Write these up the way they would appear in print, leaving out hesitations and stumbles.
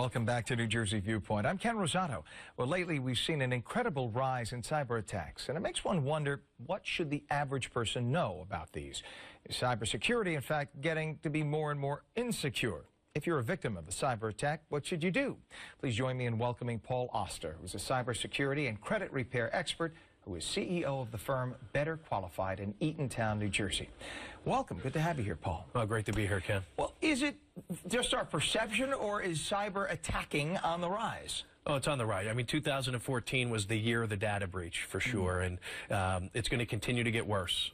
Welcome back to New Jersey Viewpoint. I'm Ken Rosato. Well, lately we've seen an incredible rise in cyber attacks, and it makes one wonder, what should the average person know about these? Is cybersecurity, in fact, getting to be more and more insecure? If you're a victim of a cyber attack, what should you do? Please join me in welcoming Paul Oster, who's a cybersecurity and credit repair expert who is CEO of the firm Better Qualified in Eatontown, New Jersey. Welcome. Good to have you here, Paul. Well, great to be here, Ken. Well, is it just our perception, or is cyber attacking on the rise? Oh, it's on the rise. I mean, 2014 was the year of the data breach, for sure, and it's going to continue to get worse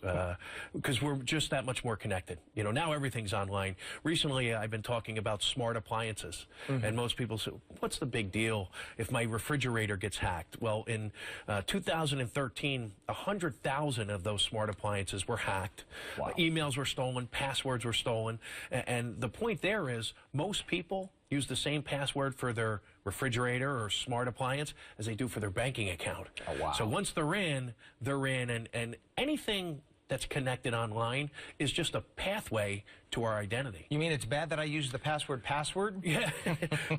because we're just that much more connected. You know, now everything's online. Recently, I've been talking about smart appliances, and most people say, what's the big deal if my refrigerator gets hacked? Well, in 2013, 100,000 of those smart appliances were hacked. Wow. Emails were stolen, passwords were stolen, and the point there is most people use the same password for their refrigerator or smart appliance as they do for their banking account. Oh, wow. So once they're in, and anything that's connected online is just a pathway to our identity. You mean it's bad that I use the password? Yeah.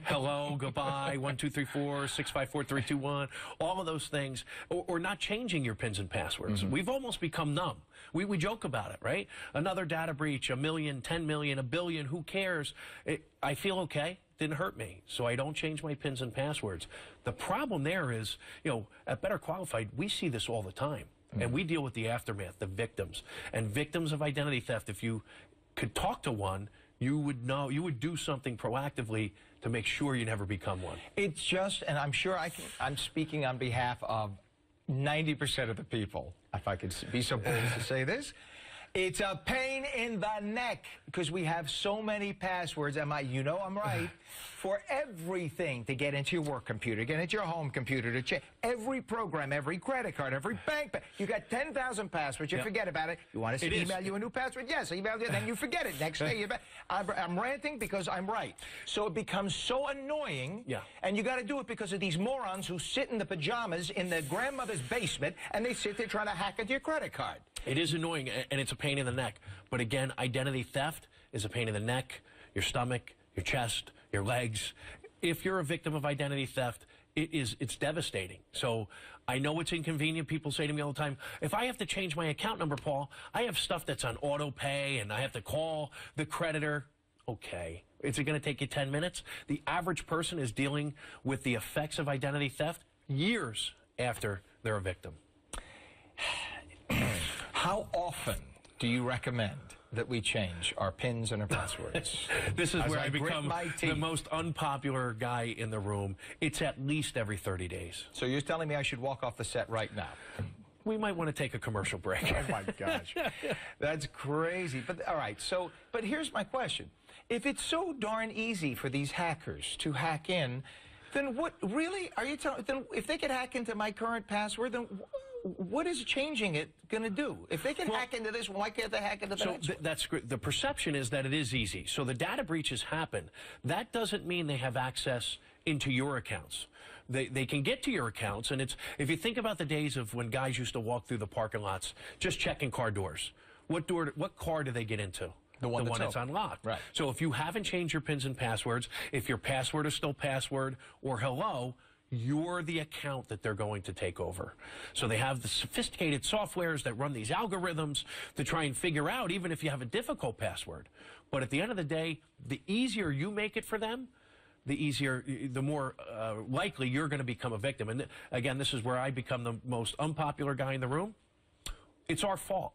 Hello, goodbye, 1, 2, 3, 4, 6, 5, 4, 3, 2, 1, all of those things, or not changing your pins and passwords. We've almost become numb. We joke about it, right? Another data breach, 1 million, 10 million, 1 billion, who cares? I feel okay. Didn't hurt me, so I don't change my pins and passwords. The problem there is, you know, at Better Qualified, we see this all the time. And we deal with the aftermath, the victims. And victims of identity theft, if you could talk to one, you would know, you would do something proactively to make sure you never become one. It's just, and I'm sure I'm speaking on behalf of 90% of the people, if I could be so bold as to say this. It's a pain in the neck because we have so many passwords. You know I'm right, for everything, to get into your work computer, get into your home computer, to check every program, every credit card, every bank. You got 10,000 passwords. You forget about it. You want us to email you a new password? Yes, I emailed you. Then you forget it. Next day you're back. I'm ranting because I'm right. So it becomes so annoying. Yeah. And you got to do it because of these morons who sit in the pajamas in their grandmother's basement and they sit there trying to hack into your credit card. It is annoying, and it's a pain in the neck. But again, identity theft is a pain in the neck, your stomach, your chest, your legs. If you're a victim of identity theft, it's devastating. So I know it's inconvenient. People say to me all the time, if I have to change my account number, Paul, I have stuff that's on auto pay, and I have to call the creditor. Okay. Is it going to take you 10 minutes? The average person is dealing with the effects of identity theft years after they're a victim. How often do you recommend that we change our pins and our passwords? This is where I become the most unpopular guy in the room. It's at least every 30 days. So you're telling me I should walk off the set right now? We might want to take a commercial break. Oh, my gosh. That's crazy. But all right, but here's my question. If it's so darn easy for these hackers to hack in, then what really are you telling? Then if they could hack into my current password, then what is changing it going to do? If they can hack into this, why can't they hack into the next one? That's great. The perception is that it is easy. So the data breaches happen. That doesn't mean they have access into your accounts. They can get to your accounts, and if you think about the days of when guys used to walk through the parking lots just checking car doors, what car do they get into? The one that's unlocked. Right. So if you haven't changed your pins and passwords, if your password is still password or hello, you're the account that they're going to take over. So they have the sophisticated softwares that run these algorithms to try and figure out, even if you have a difficult password. But at the end of the day, the easier you make it for them, the more likely you're going to become a victim. And again, this is where I become the most unpopular guy in the room. It's our fault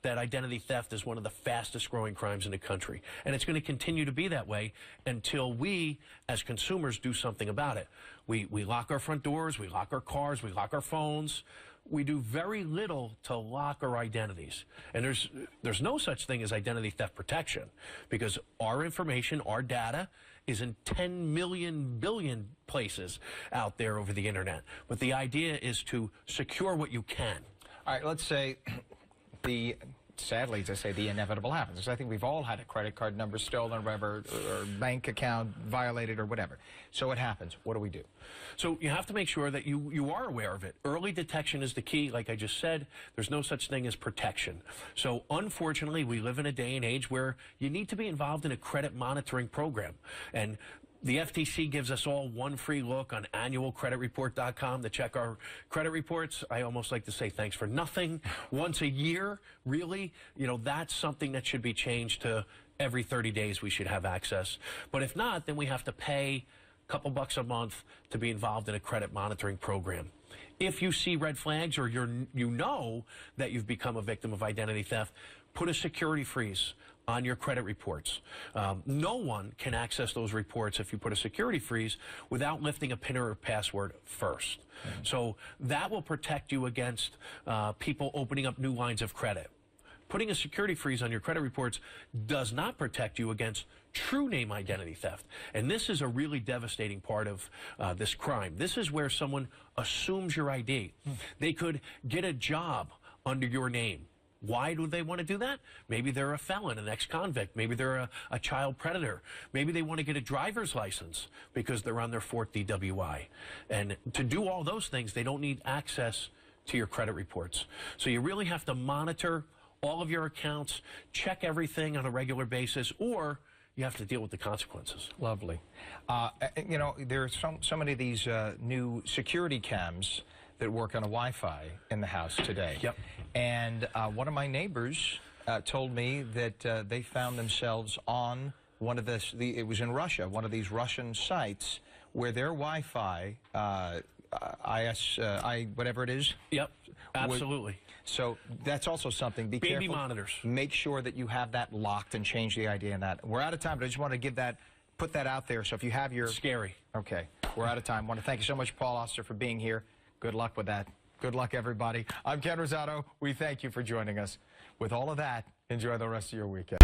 that identity theft is one of the fastest growing crimes in the country. And it's going to continue to be that way until we, as consumers, do something about it. We lock our front doors, we lock our cars, we lock our phones. We do very little to lock our identities. And there's no such thing as identity theft protection because our information, our data, is in 10 million billion places out there over the internet. But the idea is to secure what you can. All right, let's say sadly, to say the inevitable happens. Because I think we've all had a credit card number stolen or whatever, or bank account violated or whatever. So it happens. What do we do? So you have to make sure that you are aware of it. Early detection is the key. Like I just said, there's no such thing as protection. So unfortunately, we live in a day and age where you need to be involved in a credit monitoring program. And The FTC gives us all one free look on annualcreditreport.com to check our credit reports. I almost like to say thanks for nothing. Once a year, really, that's something that should be changed to every 30 days we should have access. But if not, then we have to pay a couple bucks a month to be involved in a credit monitoring program. If you see red flags or you know that you've become a victim of identity theft, put a security freeze on your credit reports. No one can access those reports if you put a security freeze without lifting a PIN or a password first. So that will protect you against people opening up new lines of credit. Putting a security freeze on your credit reports does not protect you against true name identity theft. And this is a really devastating part of this crime. This is where someone assumes your ID. They could get a job under your name. Why do they want to do that? Maybe they're a felon, an ex-convict. Maybe they're a child predator. Maybe they want to get a driver's license because they're on their 4th DWI. And to do all those things, they don't need access to your credit reports. So you really have to monitor all of your accounts, check everything on a regular basis, or you have to deal with the consequences. Lovely. There are so many of these new security cams that work on a Wi-Fi in the house today. Yep. And one of my neighbors told me that they found themselves on one of it was in Russia, one of these Russian sites where their Wi-Fi, whatever it is. Yep, absolutely. So that's also something. Be Baby careful. monitors. Make sure that you have that locked and change the ID on that. We're out of time, but I just want to put that out there. So if you have your... Scary. Okay, we're out of time. I want to thank you so much, Paul Oster, for being here. Good luck with that. Good luck, everybody. I'm Ken Rosato. We thank you for joining us. With all of that, enjoy the rest of your weekend.